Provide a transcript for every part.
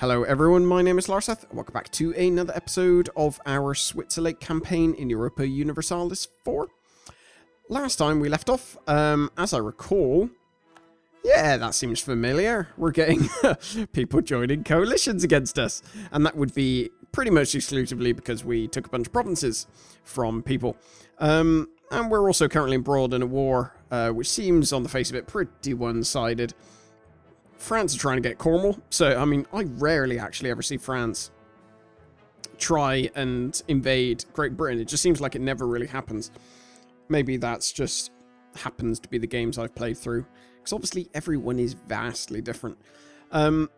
Hello everyone, my name is Larseth, and welcome back to another episode of our Switzerlake campaign in Europa Universalis 4. Last time we left off, as I recall, yeah, that seems familiar. We're getting people joining coalitions against us, and that would be pretty much exclusively because we took a bunch of provinces from people. And we're also currently embroiled in a war, which seems on the face of it pretty one-sided. France are trying to get Cornwall, so, I mean, I rarely actually ever see France try and invade Great Britain. It just seems like it never really happens. Maybe that's just happens to be the games I've played through, because obviously everyone is vastly different. But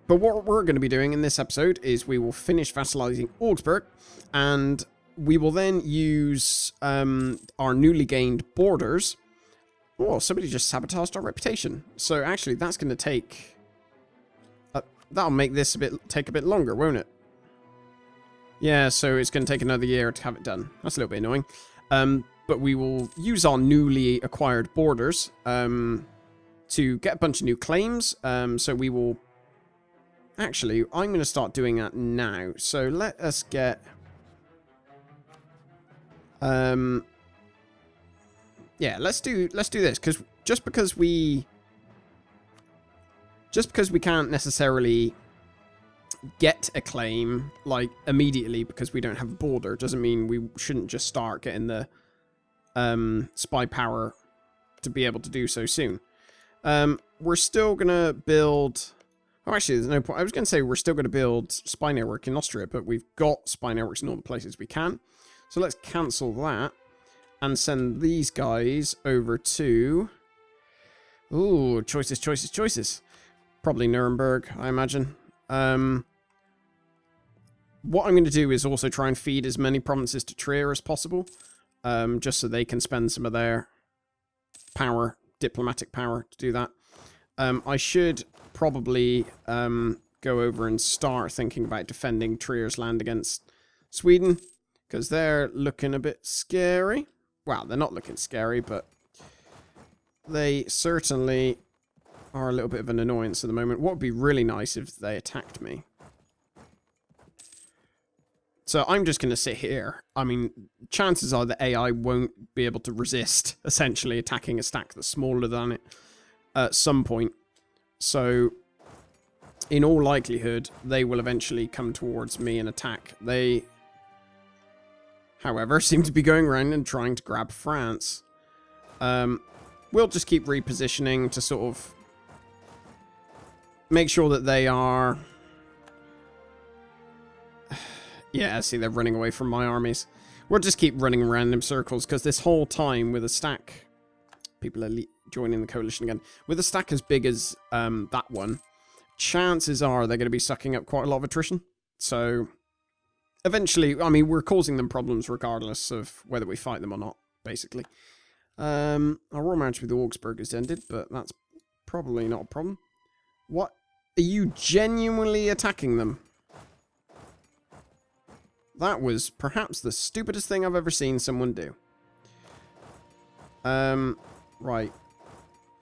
what we're going to be doing in this episode is we will finish vassalizing Augsburg, and we will then use our newly gained borders. Oh, somebody just sabotaged our reputation. So actually, that's going to take... that'll make this take a bit longer, won't it? Yeah, so it's going to take another year to have it done. That's a little bit annoying. But we will use our newly acquired borders to get a bunch of new claims. So we will... Actually, I'm going to start doing that now. So let us get... Yeah, let's do this, because just because we can't necessarily get a claim like immediately because we don't have a border doesn't mean we shouldn't just start getting the spy power to be able to do so soon. We're still gonna build. Oh, actually, there's no point. I was gonna say we're still gonna build spy network in Austria, but we've got spy networks in all the places we can. So let's cancel that. And send these guys over to... Ooh, choices. Probably Nuremberg, I imagine. What I'm going to do is also try and feed as many provinces to Trier as possible. Just so they can spend some of their power, diplomatic power, to do that. I should probably go over and start thinking about defending Trier's land against Sweden. Because they're looking a bit scary. Well, they're not looking scary, but they certainly are a little bit of an annoyance at the moment. What would be really nice if they attacked me? So I'm just going to sit here. I mean, chances are the AI won't be able to resist, essentially, attacking a stack that's smaller than it at some point. So, in all likelihood, they will eventually come towards me and attack. They... however, seem to be going around and trying to grab France. We'll just keep repositioning to sort of make sure that they are... Yeah, see, they're running away from my armies. We'll just keep running around in circles, because this whole time with a stack... People are joining the coalition again. With a stack as big as that one, chances are they're going to be sucking up quite a lot of attrition. So... eventually, I mean, we're causing them problems regardless of whether we fight them or not, basically. Our war match with Augsburg has ended, but that's probably not a problem. What? Are you genuinely attacking them? That was perhaps the stupidest thing I've ever seen someone do. Right.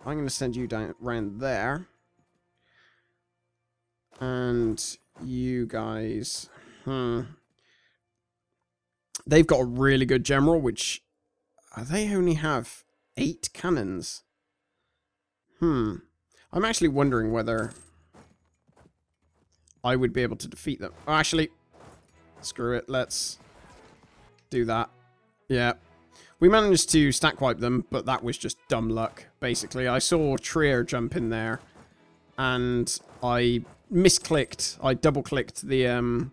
I'm going to send you down around there. And you guys... They've got a really good general, which... they only have 8 cannons. I'm actually wondering whether I would be able to defeat them. Oh, actually, screw it. Let's do that. Yeah. We managed to stack wipe them, but that was just dumb luck, basically. I saw Trier jump in there, and I misclicked. I double-clicked the...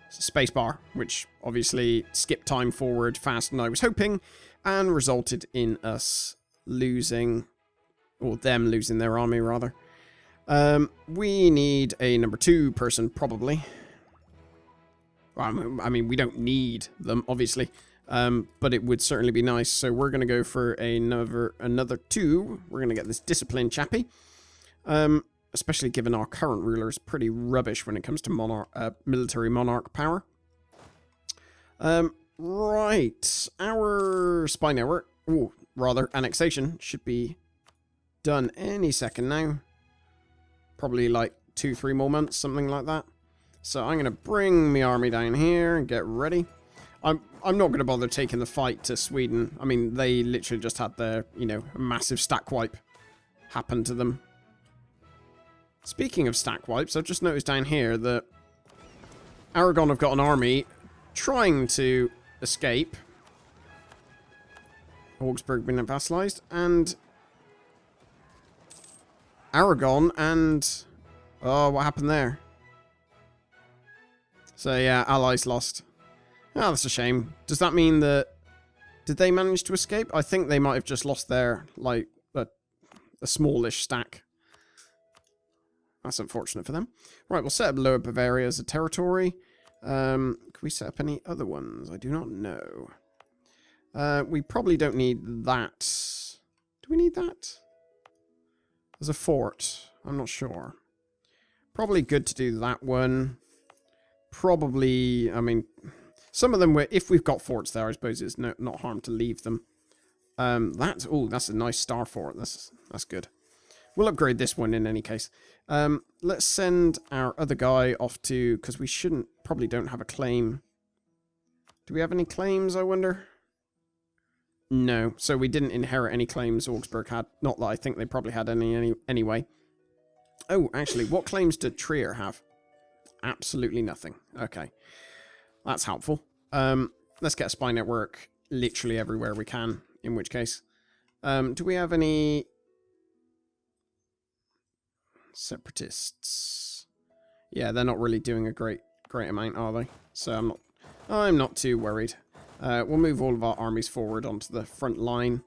spacebar, which obviously skipped time forward faster than I was hoping, and resulted in us losing, or them losing their army, rather. We need a number 2 person, probably. Well, I mean, we don't need them, obviously, but it would certainly be nice, so we're going to go for another 2. We're going to get this discipline chappy. Especially given our current ruler is pretty rubbish when it comes to military monarch power. Right. Our spy network, rather, annexation, should be done any second now. Probably like 2-3 more months, something like that. So I'm going to bring my army down here and get ready. I'm not going to bother taking the fight to Sweden. I mean, they literally just had their, you know, massive stack wipe happen to them. Speaking of stack wipes, I've just noticed down here that Aragon have got an army trying to escape. Augsburg been vassalized, and Aragon and... Oh, what happened there? So yeah, allies lost. Oh, that's a shame. Does that mean that... Did they manage to escape? I think they might have just lost their, like, a smallish stack. That's unfortunate for them. Right, we'll set up Lower Bavaria as a territory. Can we set up any other ones? I do not know. We probably don't need that. Do we need that? As a fort? I'm not sure. Probably good to do that one. Probably, I mean, some of them were, if we've got forts there, I suppose it's not harm to leave them. That's a nice star fort. That's good. We'll upgrade this one in any case. Let's send our other guy off to, because we probably don't have a claim. Do we have any claims, I wonder? No, so we didn't inherit any claims Augsburg had. Not that I think they probably had any anyway. Oh, actually, what claims did Trier have? Absolutely nothing. Okay, that's helpful. Let's get a spy network literally everywhere we can, in which case. Do we have any separatists? Yeah, they're not really doing a great amount, are they? So I'm not too worried. We'll move all of our armies forward onto the front line.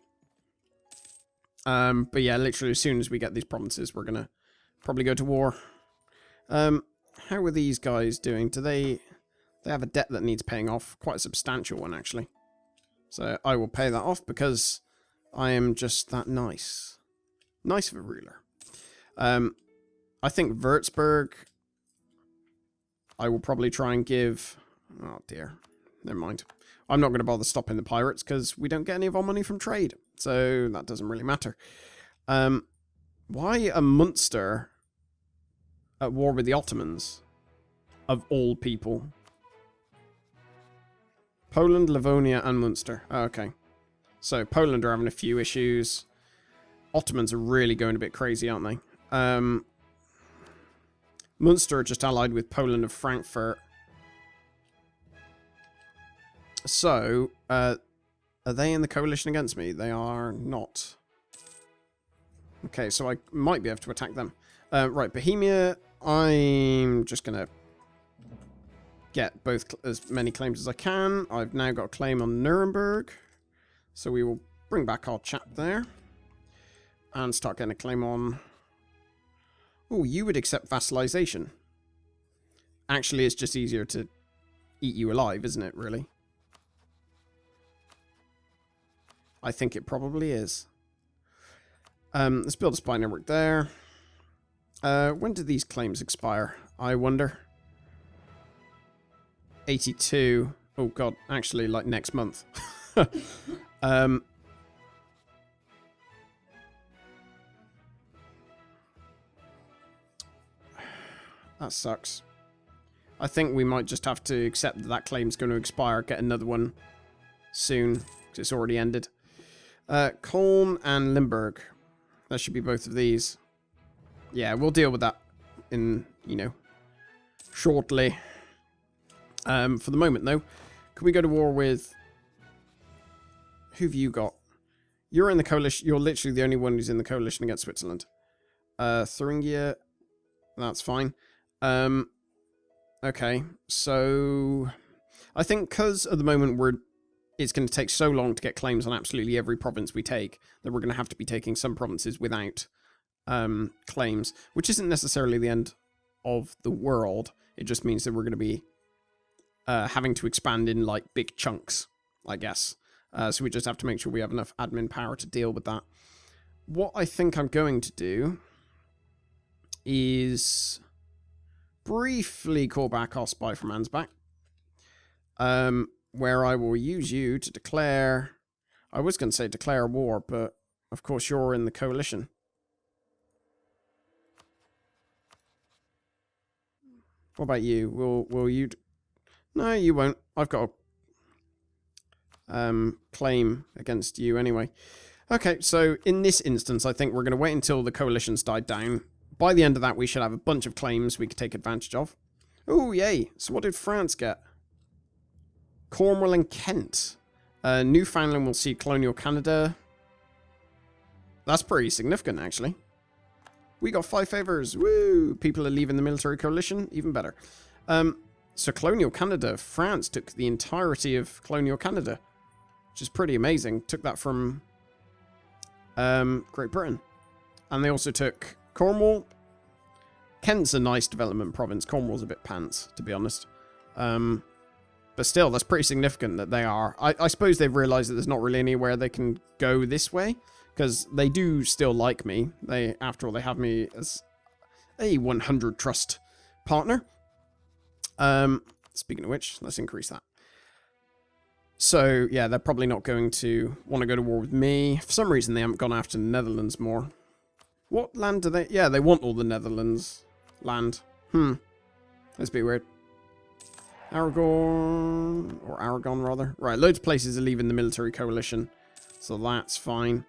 But yeah, literally as soon as we get these provinces, we're gonna probably go to war. How are these guys doing? Do they have a debt that needs paying off? Quite a substantial one, actually. So I will pay that off because I am just that nice. Nice of a ruler. I think Würzburg, I will probably try and give... Oh dear. Never mind. I'm not going to bother stopping the pirates because we don't get any of our money from trade. So that doesn't really matter. Why a Munster at war with the Ottomans? Of all people. Poland, Livonia, and Munster. Oh, okay. So Poland are having a few issues. Ottomans are really going a bit crazy, aren't they? Munster are just allied with Poland of Frankfurt. So, are they in the coalition against me? They are not. Okay, so I might be able to attack them. Right, Bohemia, I'm just going to get as many claims as I can. I've now got a claim on Nuremberg. So we will bring back our chap there. And start getting a claim on... Oh, you would accept vassalization. Actually, it's just easier to eat you alive, isn't it, really? I think it probably is. Let's build a spy network there. When do these claims expire? I wonder. 82. Oh, God. Actually, like next month. That sucks. I think we might just have to accept that that claim's going to expire, get another one soon, because it's already ended. Koln and Limburg. That should be both of these. Yeah, we'll deal with that in, you know, shortly. For the moment, though, can we go to war with... Who've you got? You're in the coalition. You're literally the only one who's in the coalition against Switzerland. Thuringia. That's fine. Okay, so... I think because at the moment it's going to take so long to get claims on absolutely every province we take that we're going to have to be taking some provinces without claims, which isn't necessarily the end of the world. It just means that we're going to be having to expand in like big chunks, I guess. So we just have to make sure we have enough admin power to deal with that. What I think I'm going to do is briefly call back our spy from Ansbach. Where I will use you to declare... I was going to say declare war, but of course you're in the coalition. What about you? Will you... No, you won't. I've got a claim against you anyway. Okay, so in this instance, I think we're going to wait until the coalition's died down. By the end of that, we should have a bunch of claims we could take advantage of. Oh, yay. So what did France get? Cornwall and Kent. Newfoundland will see colonial Canada. That's pretty significant, actually. We got 5 favors. Woo! People are leaving the military coalition. Even better. So colonial Canada. France took the entirety of colonial Canada, which is pretty amazing. Took that from Great Britain. And they also took Cornwall. Kent's a nice development province. Cornwall's a bit pants, to be honest. But still, that's pretty significant that they are. I suppose they've realised that there's not really anywhere they can go this way. Because they do still like me. After all, they have me as a 100 trust partner. Speaking of which, let's increase that. So, yeah, they're probably not going to want to go to war with me. For some reason, they haven't gone after the Netherlands more. What land do they... Yeah, they want all the Netherlands land. That's a bit weird. Aragon... Or Aragon, rather. Right, loads of places are leaving the military coalition. So that's fine.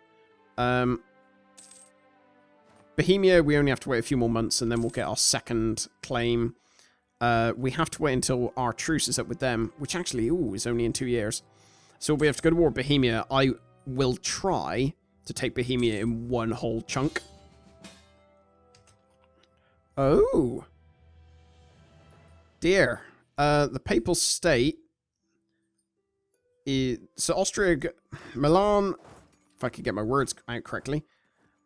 Bohemia, we only have to wait a few more months and then we'll get our second claim. We have to wait until our truce is up with them, which actually, is only in 2 years. So we have to go to war with Bohemia. I will try to take Bohemia in one whole chunk. Oh. Dear. The Papal State is... So Austria... Milan... If I could get my words out correctly.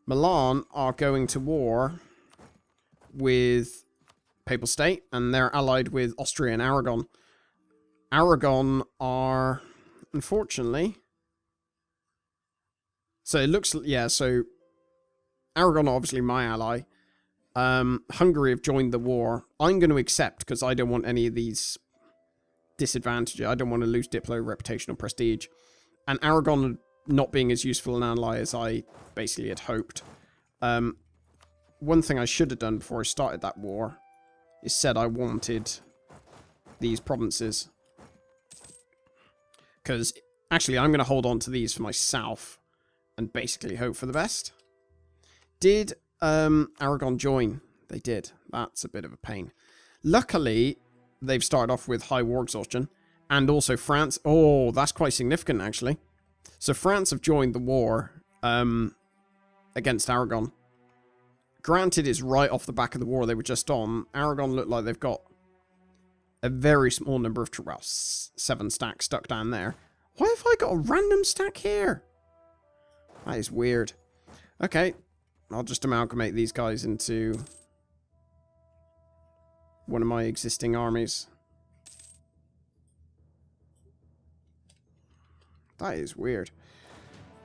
Milan are going to war with Papal State, and they're allied with Austria and Aragon. Aragon are, unfortunately... So it looks... Yeah, so... Aragon are obviously my ally. Hungary have joined the war. I'm going to accept, because I don't want any of these disadvantages. I don't want to lose Diplo, reputation, or prestige. And Aragon... not being as useful an ally as I basically had hoped. One thing I should have done before I started that war is said I wanted these provinces. Because, actually, I'm going to hold on to these for myself and basically hope for the best. Did Aragon join? They did. That's a bit of a pain. Luckily, they've started off with high war exhaustion. And also France. Oh, that's quite significant, actually. So France have joined the war against Aragon. Granted, it's right off the back of the war they were just on. Aragon look like they've got a very small number of troops. Well, 7 stacks stuck down there. Why have I got a random stack here? That is weird. Okay, I'll just amalgamate these guys into one of my existing armies. That is weird.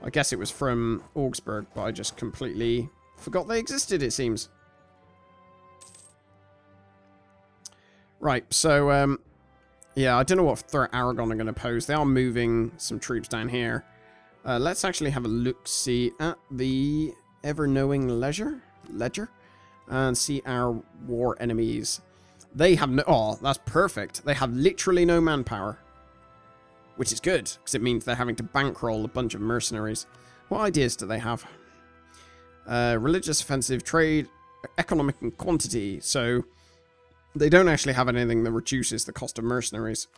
I guess it was from Augsburg, but I just completely forgot they existed, it seems. Right, so, yeah, I don't know what threat Aragon are going to pose. They are moving some troops down here. Let's actually have a look-see at the ever-knowing ledger, and see our war enemies. They have no... Oh, that's perfect. They have literally no manpower. Which is good, because it means they're having to bankroll a bunch of mercenaries. What ideas do they have? Religious, offensive, trade, economic, and quantity. So they don't actually have anything that reduces the cost of mercenaries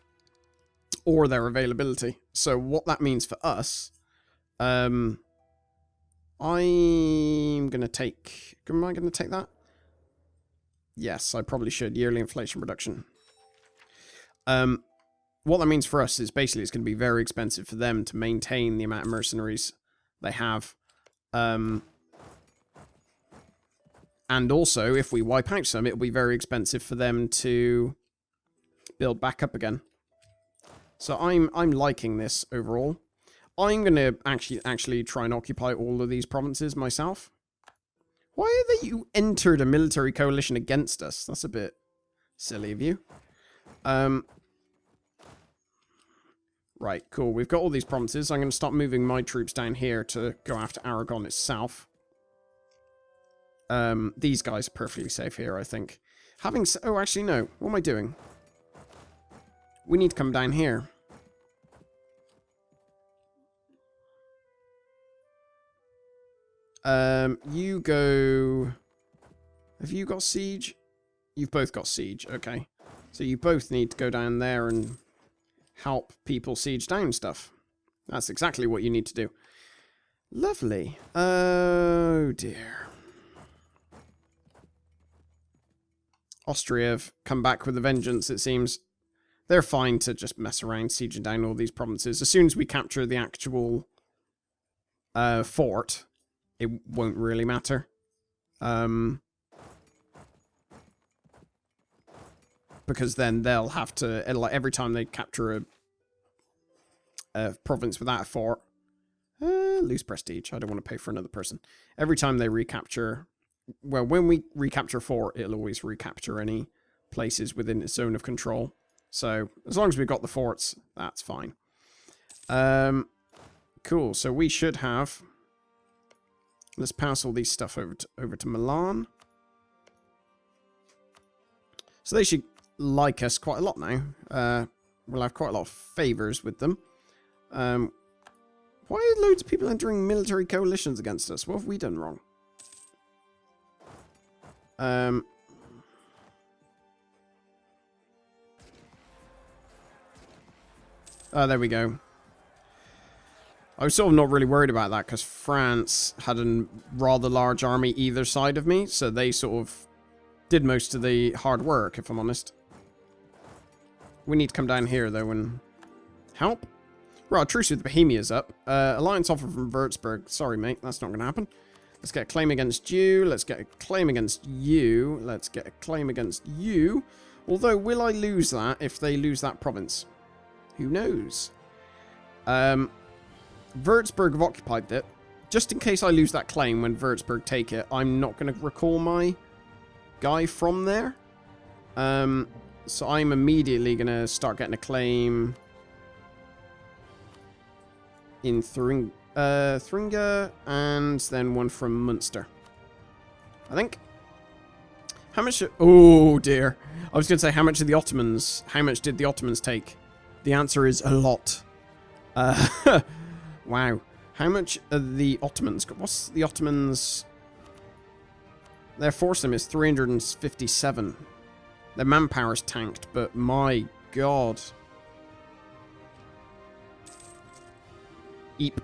or their availability. So what that means for us, I'm going to take... Am I going to take that? Yes, I probably should. Yearly inflation reduction. What that means for us is basically it's going to be very expensive for them to maintain the amount of mercenaries they have. And also, if we wipe out some, it'll be very expensive for them to build back up again. So I'm liking this overall. I'm going to actually try and occupy all of these provinces myself. Why are they you entered a military coalition against us? That's a bit silly of you. Right, cool. We've got all these provinces. I'm going to start moving my troops down here to go after Aragon itself. These guys are perfectly safe here, I think. Oh, actually, no. What am I doing? We need to come down here. You go... Have you got siege? You've both got siege. Okay. So you both need to go down there and help people siege down stuff. That's exactly what you need to do. Lovely. Oh, dear. Austria have come back with a vengeance, it seems. They're fine to just mess around, sieging down all these provinces. As soon as we capture the actual fort, it won't really matter. Because then they'll have to, like, every time they capture a province without a fort, lose prestige. I don't want to pay for another person. Every time they recapture, well, when we recapture a fort, it'll always recapture any places within its zone of control. So, as long as we've got the forts, that's fine. Cool, so we should have... Let's pass all these stuff over to Milan. So they should like us quite a lot now. We'll have quite a lot of favours with them. Why are loads of people entering military coalitions against us? What have we done wrong? Oh, there we go. I was sort of not really worried about that because France had a rather large army either side of me, so they sort of did most of the hard work, if I'm honest. We need to come down here, though, and help. Right, truce with Bohemia's up. Alliance offer from Würzburg. Sorry, mate, that's not going to happen. Let's get a claim against you. Let's get a claim against you. Let's get a claim against you. Although, will I lose that if they lose that province? Who knows? Würzburg have occupied it. Just in case I lose that claim when Würzburg take it, I'm not going to recall my guy from there. So I'm immediately going to start getting a claim in Thuringia, and then one from Munster, I think. How much... Oh, dear. I was going to say, how much of the Ottomans... How much did the Ottomans take? The answer is a lot. Wow. How much of the Ottomans... What's the Ottomans... Their force limit is 357. Their manpower's tanked, but my god. Eep.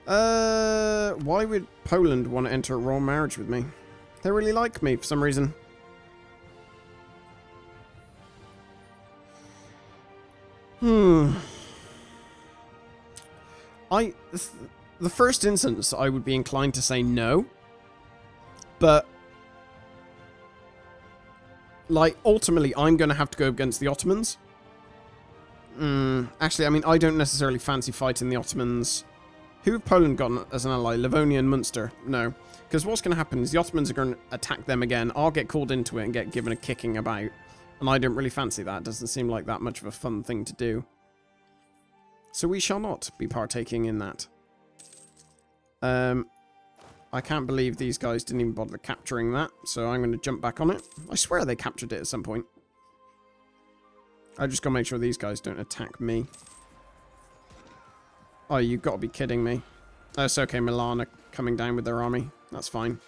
Why would Poland want to enter a royal marriage with me? They really like me for some reason. The first instance, I would be inclined to say no. But, like, ultimately, I'm going to have to go against the Ottomans. Actually, I mean, I don't necessarily fancy fighting the Ottomans. Who have Poland got as an ally? Livonia and Munster? No. Because what's going to happen is the Ottomans are going to attack them again. I'll get called into it and get given a kicking about. And I don't really fancy that. It doesn't seem like that much of a fun thing to do. So we shall not be partaking in that. I can't believe these guys didn't even bother capturing that. So I'm going to jump back on it. I swear they captured it at some point. I just got to make sure these guys don't attack me. Oh, you've got to be kidding me. Oh, it's okay. Milan are coming down with their army. That's fine.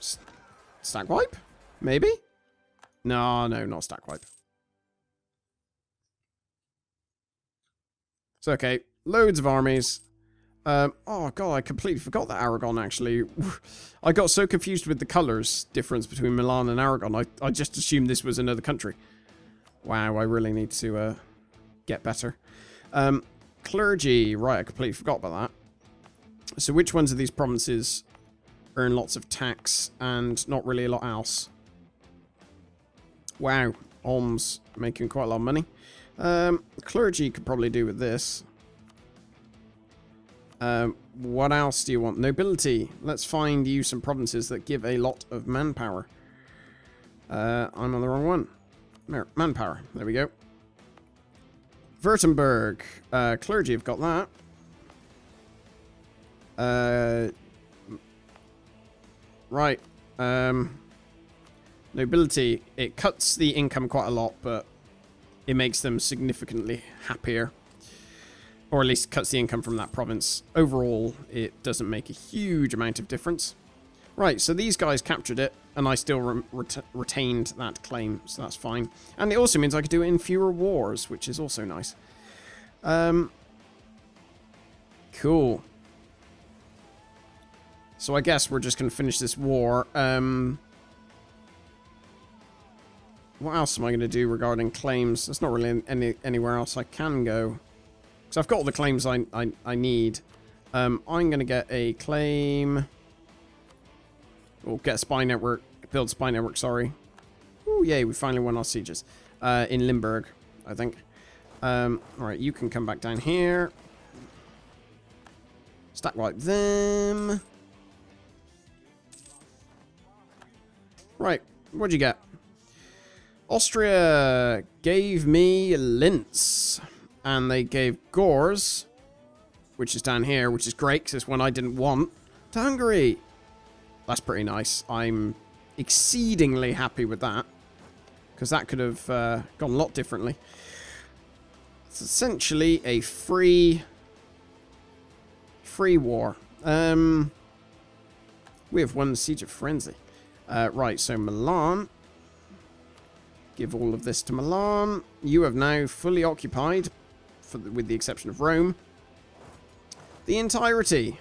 Stack wipe? Maybe? No, not stack wipe. It's okay. Loads of armies. Oh, God, I completely forgot that Aragon, actually. I got so confused with the colours difference between Milan and Aragon. I just assumed this was another country. Wow, I really need to get better. Clergy. Right, I completely forgot about that. So which ones of these provinces earn lots of tax and not really a lot else? Wow, Ulm's making quite a lot of money. Clergy could probably do with this. What else do you want? Nobility. Let's find you some provinces that give a lot of manpower. I'm on the wrong one. Manpower. There we go. Württemberg. Clergy have got that. Right. Nobility, it cuts the income quite a lot, but it makes them significantly happier. Or at least cuts the income from that province. Overall, it doesn't make a huge amount of difference. Right, so these guys captured it, and I still retained that claim, so that's fine. And it also means I could do it in fewer wars, which is also nice. Cool. So I guess we're just going to finish this war. What else am I going to do regarding claims? There's not really anywhere else I can go. Because I've got all the claims I need. I'm going to get a claim... Or get a spy network. Build a spy network, sorry. Ooh, yay, we finally won our sieges. In Limburg, I think. Alright, you can come back down here. Stack wipe them. Right, what'd you get? Austria gave me Linz. And they gave Gors, which is down here, which is great, because it's one I didn't want, to Hungary. That's pretty nice. I'm exceedingly happy with that. Because that could have gone a lot differently. It's essentially a free war. We have won the Siege of Frenzy. Right, so Milan. Give all of this to Milan. You have now fully occupied, with the exception of Rome, the entirety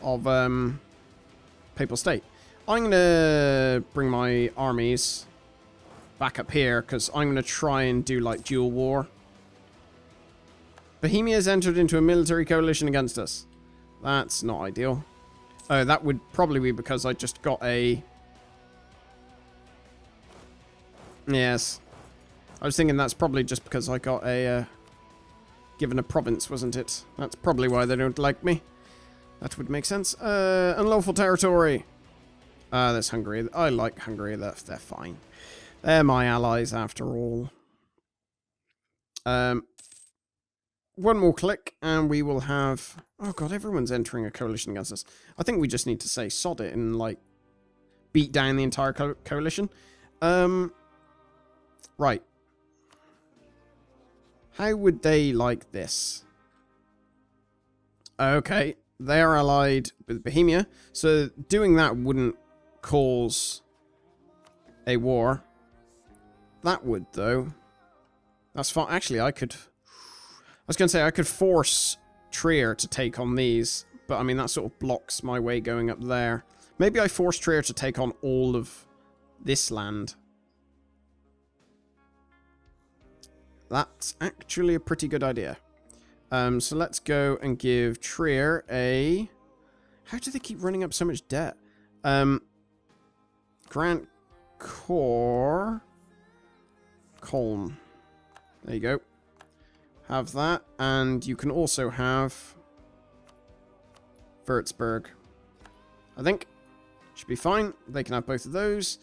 of Papal State. I'm going to bring my armies back up here, because I'm going to try and do, like, dual war. Bohemia has entered into a military coalition against us. That's not ideal. Oh, that would probably be because I just got a... Yes. I was thinking that's probably just because I got a... given a province, wasn't it? That's probably why they don't like me. That would make sense. Unlawful territory. That's Hungary. I like Hungary. They're fine. They're my allies, after all. One more click, and we will have... Oh, God, everyone's entering a coalition against us. I think we just need to say sod it and, like, beat down the entire coalition. Right. How would they like this? Okay, they're allied with Bohemia, so doing that wouldn't cause a war. That would, though. That's fine. Actually, I was going to say I could force Trier to take on these, but I mean, that sort of blocks my way going up there. Maybe I force Trier to take on all of this land. That's actually a pretty good idea. So let's go and give Trier a... How do they keep running up so much debt? Grant Core... Colm. There you go. Have that. And you can also have... Würzburg. I think. Should be fine. They can have both of those.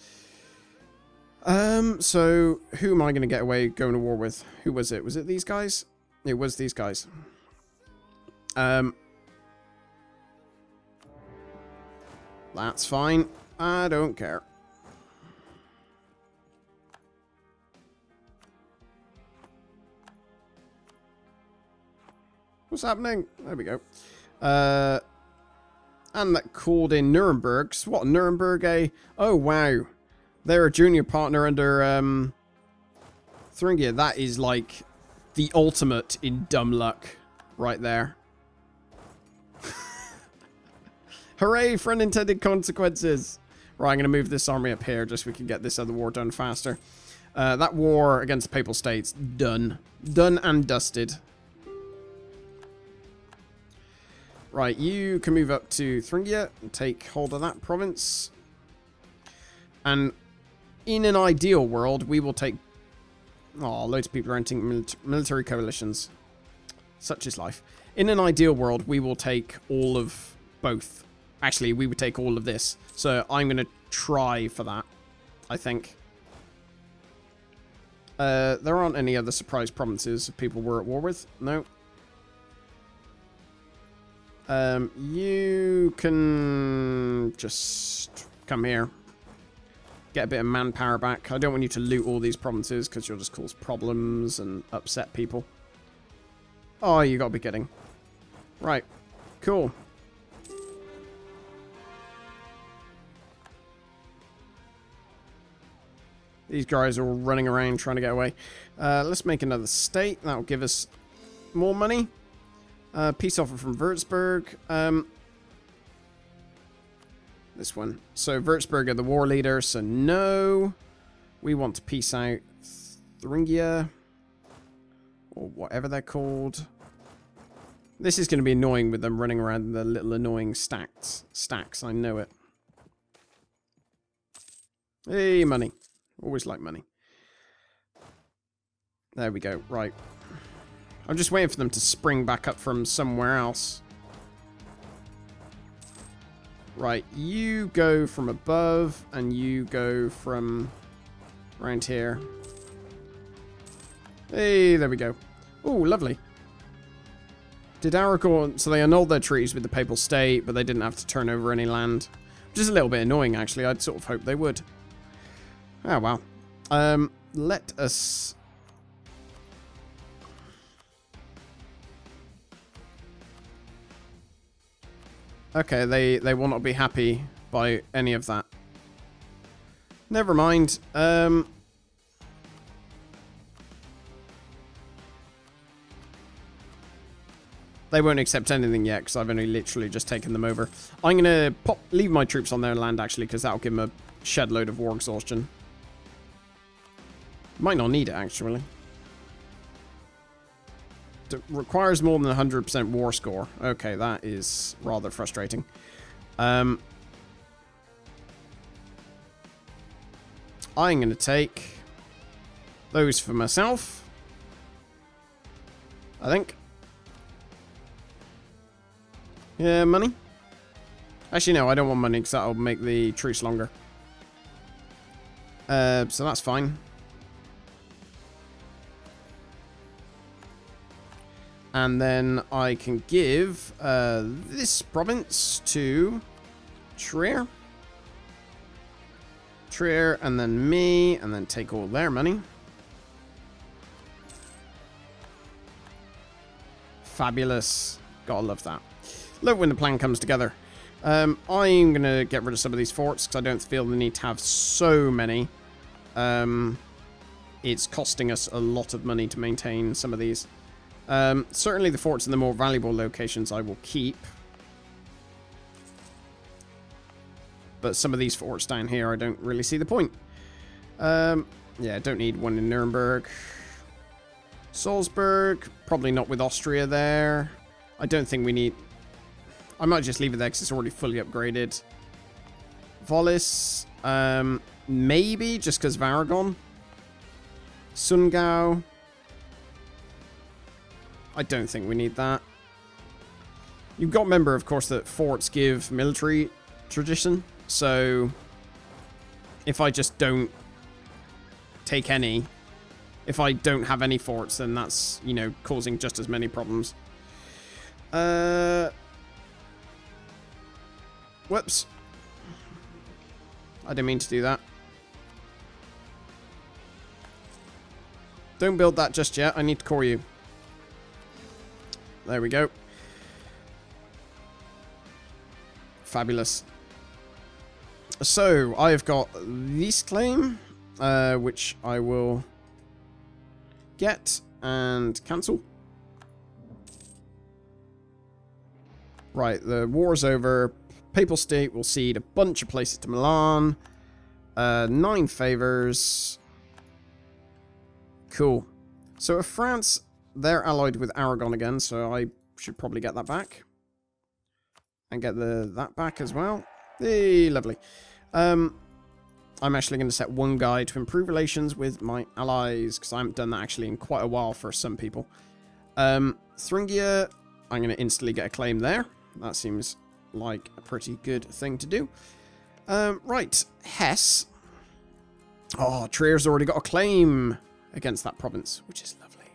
So, who am I going to get away going to war with? Who was it? Was it these guys? It was these guys. That's fine. I don't care. What's happening? There we go. And that called in Nuremberg. So what, Nuremberg, eh? Oh, wow. They're a junior partner under Thuringia. That is like the ultimate in dumb luck right there. Hooray for unintended consequences. Right, I'm going to move this army up here just so we can get this other war done faster. That war against the Papal States, done. Done and dusted. Right, you can move up to Thuringia and take hold of that province. And in an ideal world, we will take... Oh, loads of people are entering military coalitions. Such is life. In an ideal world, we will take all of both. Actually, we would take all of this. So I'm going to try for that, I think. There aren't any other surprise provinces people we're at war with. No. You can just come here. Get a bit of manpower back. I don't want you to loot all these provinces because you'll just cause problems and upset people. Oh, you gotta be kidding. Right. Cool. These guys are all running around trying to get away. Let's make another state. That'll give us more money. Peace offer from Würzburg. This one. So Würzburg are the war leader, so no. We want to peace out Thuringia. Or whatever they're called. This is going to be annoying with them running around in the little annoying stacks. I know it. Hey, money. Always like money. There we go. Right. I'm just waiting for them to spring back up from somewhere else. Right. You go from above, and you go from around here. Hey, there we go. Oh, lovely. Did Aragorn... So they annulled their treaties with the Papal State, but they didn't have to turn over any land. Which is a little bit annoying, actually. I'd sort of hoped they would. Oh, wow. Let us... Okay, they will not be happy by any of that. Never mind. They won't accept anything yet because I've only literally just taken them over. I'm going to leave my troops on their land, actually, because that'll give them a shed load of war exhaustion. Might not need it, actually. It requires more than 100% war score. Okay, that is rather frustrating. I'm going to take those for myself, I think. Yeah, money? Actually, no, I don't want money because that'll make the truce longer. So that's fine. And then I can give this province to Trier. Trier, and then me, and then take all their money. Fabulous. Gotta love that. Love when the plan comes together. I'm going to get rid of some of these forts because I don't feel the need to have so many. It's costing us a lot of money to maintain some of these. Certainly the forts in the more valuable locations I will keep. But some of these forts down here I don't really see the point. Yeah, I don't need one in Nuremberg. Salzburg, probably not with Austria there. I don't think we need... I might just leave it there because it's already fully upgraded. Volis, maybe just because of Aragon. Sungau. I don't think we need that. You've got to remember, of course, that forts give military tradition. So, if I just don't take any, if I don't have any forts, then that's, you know, causing just as many problems. Whoops. I didn't mean to do that. Don't build that just yet. I need to core you. There we go. Fabulous. So, I've got this claim, which I will get and cancel. Right, the war's over. Papal State will cede a bunch of places to Milan. 9 favors. Cool. So if France, they're allied with Aragon again, so I should probably get that back. And get that back as well. Hey, lovely. I'm actually going to set one guy to improve relations with my allies, because I haven't done that actually in quite a while for some people. Thuringia, I'm going to instantly get a claim there. That seems like a pretty good thing to do. Right, Hesse. Oh, Trier's already got a claim against that province, which is lovely.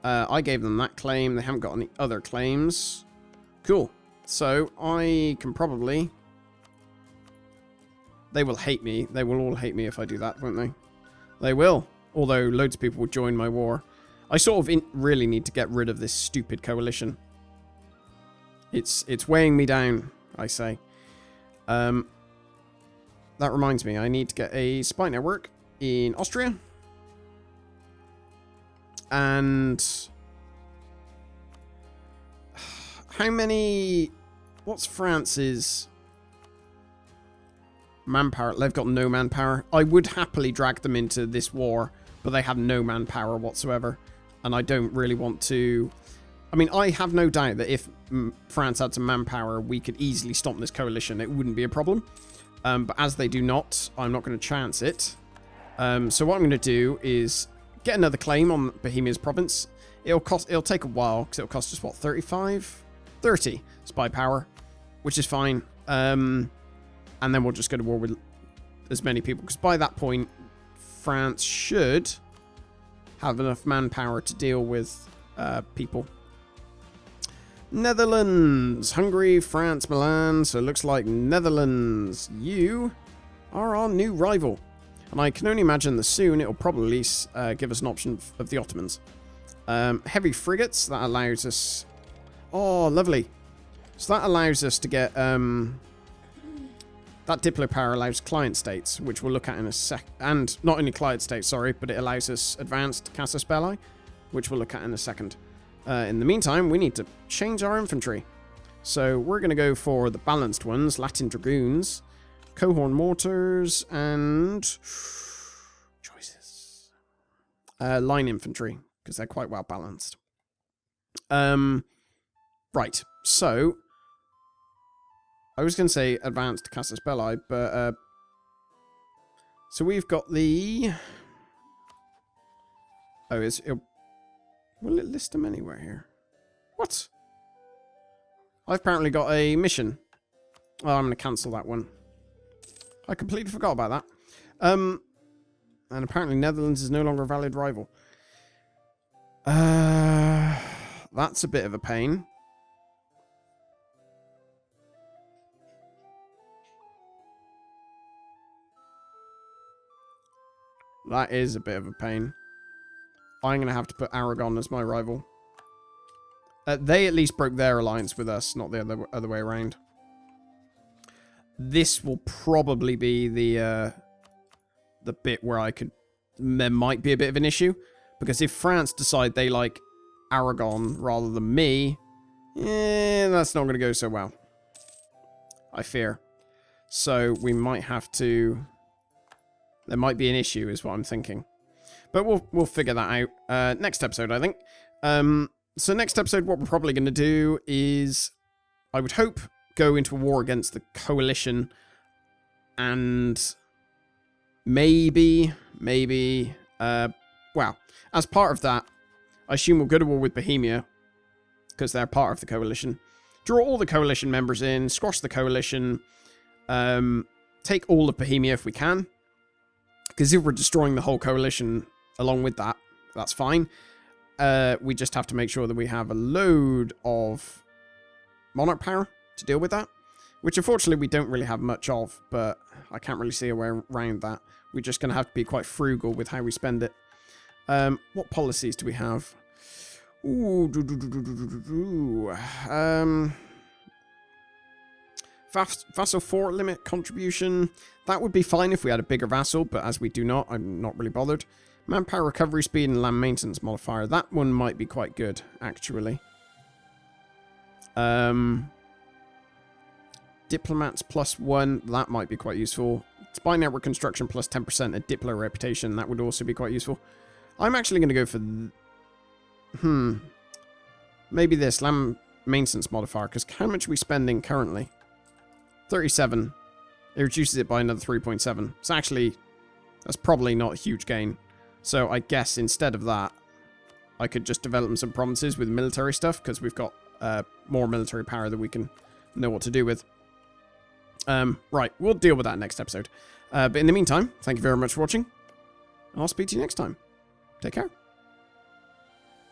I gave them that claim. They haven't got any other claims. Cool. So, I can probably They will hate me. They will all hate me if I do that, won't they? They will. Although loads of people will join my war. I sort of really need to get rid of this stupid coalition. It's weighing me down, I say. That reminds me, I need to get a spy network in Austria. And how many... What's France's manpower? They've got no manpower. I would happily drag them into this war, but they have no manpower whatsoever. And I don't really want to... I mean, I have no doubt that if France had some manpower, we could easily stomp this coalition. It wouldn't be a problem. But as they do not, I'm not going to chance it. So what I'm going to do is get another claim on Bohemia's province. It'll take a while, because it'll cost us, what, 30 spy power, which is fine. And then we'll just go to war with as many people, because by that point, France should have enough manpower to deal with people. Netherlands, Hungary, France, Milan. So it looks like Netherlands, you are our new rival. And I can only imagine that soon it'll probably give us an option of the Ottomans. Heavy frigates, that allows us... Oh, lovely. So that allows us to get... That Diplo power allows client states, which we'll look at in a sec. And not only client states, sorry, but it allows us advanced casus belli, which we'll look at in a second. In the meantime, we need to change our infantry. So we're going to go for the balanced ones, Latin Dragoons, Cohorn Mortars, and... choices. Line Infantry, because they're quite well balanced. Right, so... I was going to say advanced casus belli, but... so we've got the... Oh, will it list them anywhere here? What? I've apparently got a mission. Oh, I'm going to cancel that one. I completely forgot about that. And apparently Netherlands is no longer a valid rival. That's a bit of a pain. That is a bit of a pain. I'm going to have to put Aragon as my rival. They at least broke their alliance with us, not the other way around. This will probably be the bit where there might be a bit of an issue. Because if France decide they like Aragon rather than me, that's not going to go so well. I fear. So we might have to... There might be an issue, is what I'm thinking. But we'll figure that out next episode, I think. So next episode, what we're probably going to do is, I would hope, go into a war against the coalition. And maybe, well, as part of that, I assume we'll go to war with Bohemia, because they're part of the coalition. Draw all the coalition members in, squash the coalition, take all of Bohemia if we can. Because if we're destroying the whole coalition along with that, that's fine. We just have to make sure that we have a load of monarch power to deal with that. Which unfortunately we don't really have much of, but I can't really see a way around that. We're just going to have to be quite frugal with how we spend it. What policies do we have? Ooh, vassal fort limit contribution. That would be fine if we had a bigger vassal, but as we do not, I'm not really bothered. Manpower recovery speed and land maintenance modifier. That one might be quite good, actually. Diplomats +1. That might be quite useful. Spy network construction plus 10% a Diplo reputation. That would also be quite useful. I'm actually going to go for... maybe this land maintenance modifier, because how much are we spending currently? 37. It reduces it by another 3.7. So actually, that's probably not a huge gain. So I guess instead of that, I could just develop some provinces with military stuff, because we've got more military power that we can know what to do with. Right, we'll deal with that next episode. But in the meantime, thank you very much for watching, and I'll speak to you next time. Take care.